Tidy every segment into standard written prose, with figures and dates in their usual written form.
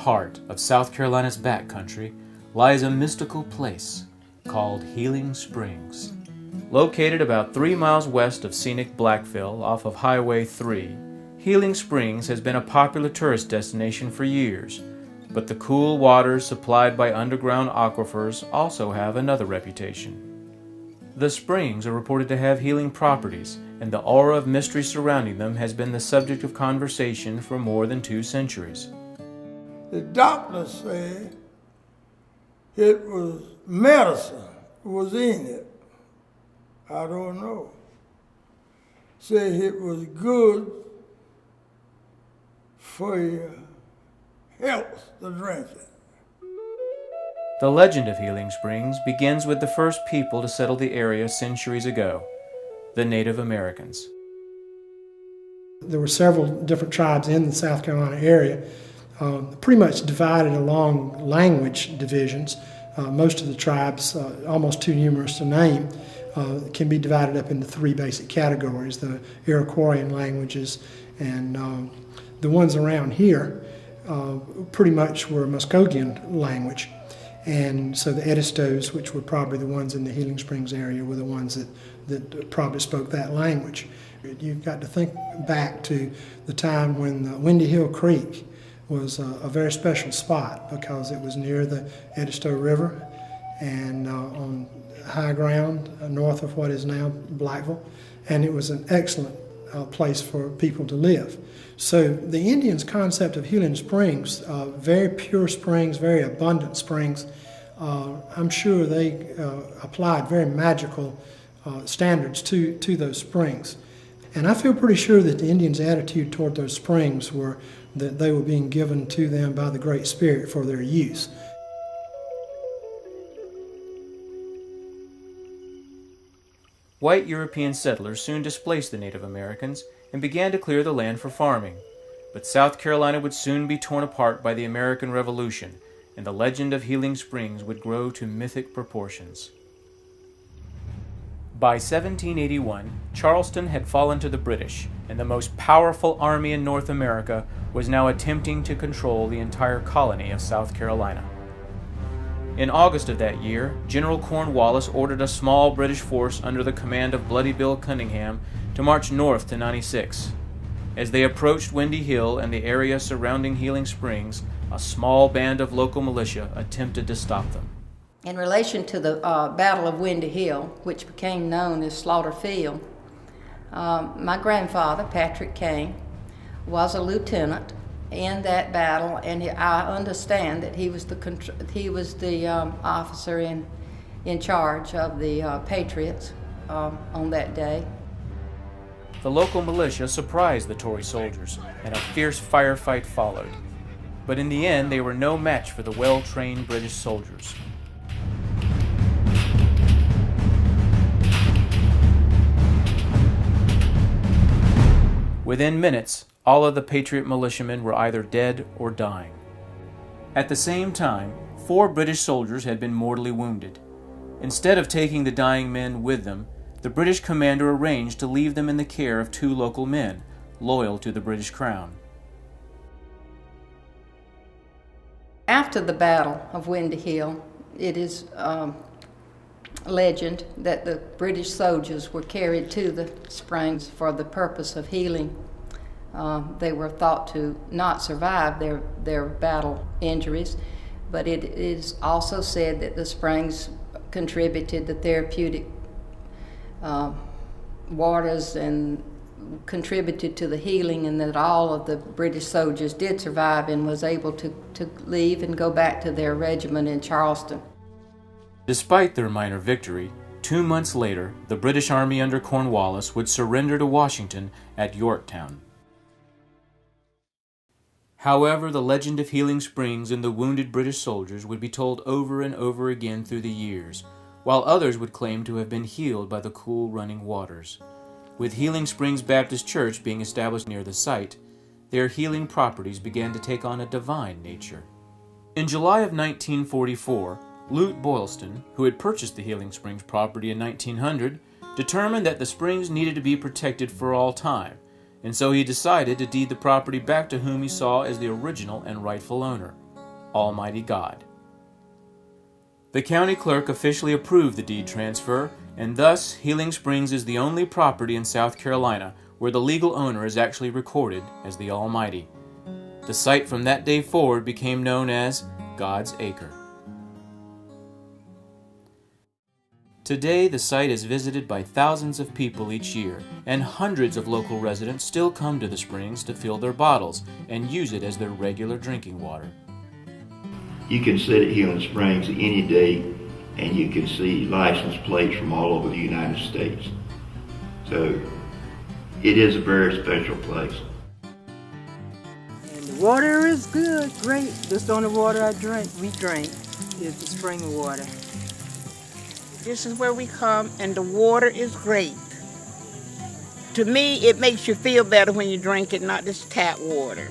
heart of South Carolina's backcountry lies a mystical place called Healing Springs. Located about 3 miles west of scenic Blackville off of Highway 3, Healing Springs has been a popular tourist destination for years, but the cool waters supplied by underground aquifers also have another reputation. The springs are reported to have healing properties, and the aura of mystery surrounding them has been the subject of conversation for more than 2 centuries. The doctors said it was medicine was in it. I don't know. Say it was good for your health to drink it. The legend of Healing Springs begins with the first people to settle the area centuries ago, the Native Americans. There were several different tribes in the South Carolina area, pretty much divided along language divisions. Most of the tribes, almost too numerous to name, can be divided up into 3 basic categories: the Iroquoian languages, and the ones around here pretty much were Muskogean language. And so the Edistos, which were probably the ones in the Healing Springs area, were the ones that probably spoke that language. You've got to think back to the time when Windy Hill Creek was a very special spot because it was near the Edisto River and on high ground north of what is now Blackville, and it was an excellent place for people to live. So the Indians' concept of Healing Springs, very pure springs, very abundant springs, I'm sure they applied very magical standards to those springs. And I feel pretty sure that the Indians' attitude toward those springs were that they were being given to them by the Great Spirit for their use. White European settlers soon displaced the Native Americans and began to clear the land for farming. But South Carolina would soon be torn apart by the American Revolution, and the legend of Healing Springs would grow to mythic proportions. By 1781, Charleston had fallen to the British, and the most powerful army in North America was now attempting to control the entire colony of South Carolina. In August of that year, General Cornwallis ordered a small British force under the command of Bloody Bill Cunningham to march north to 96. As they approached Windy Hill and the area surrounding Healing Springs, a small band of local militia attempted to stop them. In relation to the Battle of Windy Hill, which became known as Slaughter Field, my grandfather, Patrick Kane, was a lieutenant in that battle, and I understand that he was the officer in charge of the Patriots on that day. The local militia surprised the Tory soldiers, and a fierce firefight followed. But in the end, they were no match for the well-trained British soldiers. Within minutes, all of the Patriot militiamen were either dead or dying. At the same time, 4 British soldiers had been mortally wounded. Instead of taking the dying men with them, the British commander arranged to leave them in the care of 2 local men, loyal to the British Crown. After the Battle of Windy Hill, it is legend that the British soldiers were carried to the springs for the purpose of healing. They were thought to not survive their battle injuries, but it is also said that the springs contributed the therapeutic waters and contributed to the healing, and that all of the British soldiers did survive and was able to leave and go back to their regiment in Charleston. Despite their minor victory, 2 months later, the British Army under Cornwallis would surrender to Washington at Yorktown. However, the legend of Healing Springs and the wounded British soldiers would be told over and over again through the years, while others would claim to have been healed by the cool running waters. With Healing Springs Baptist Church being established near the site, their healing properties began to take on a divine nature. In July of 1944, Lute Boylston, who had purchased the Healing Springs property in 1900, determined that the springs needed to be protected for all time, and so he decided to deed the property back to whom he saw as the original and rightful owner. Almighty God. The county clerk officially approved the deed transfer, and thus Healing Springs is the only property in South Carolina where the legal owner is actually recorded as the Almighty. The site from that day forward became known as God's Acre. Today, the site is visited by thousands of people each year, and hundreds of local residents still come to the springs to fill their bottles and use it as their regular drinking water. You can sit at Healing Springs any day and you can see license plates from all over the United States. So it is a very special place. And the water is good, great. This is the only water we drink is the spring water. This is where we come and the water is great. To me, it makes you feel better when you drink it, not this tap water.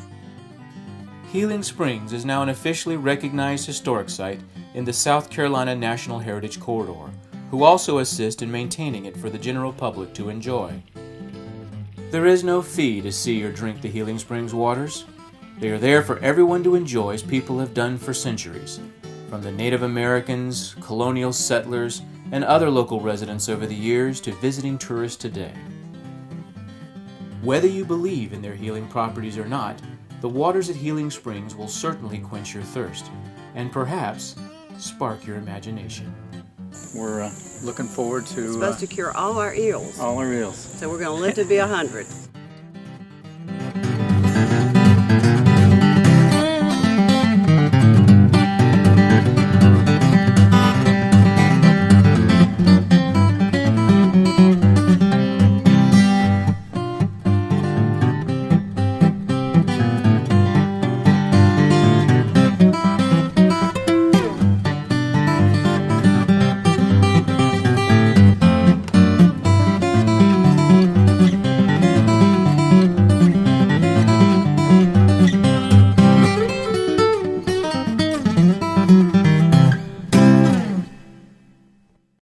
Healing Springs is now an officially recognized historic site in the South Carolina National Heritage Corridor, who also assist in maintaining it for the general public to enjoy. There is no fee to see or drink the Healing Springs waters. They are there for everyone to enjoy as people have done for centuries, from the Native Americans, colonial settlers, and other local residents over the years to visiting tourists today. Whether you believe in their healing properties or not, the waters at Healing Springs will certainly quench your thirst and perhaps spark your imagination. We're looking forward to... It's supposed to cure all our ills. All our ills. So we're going to live to be 100.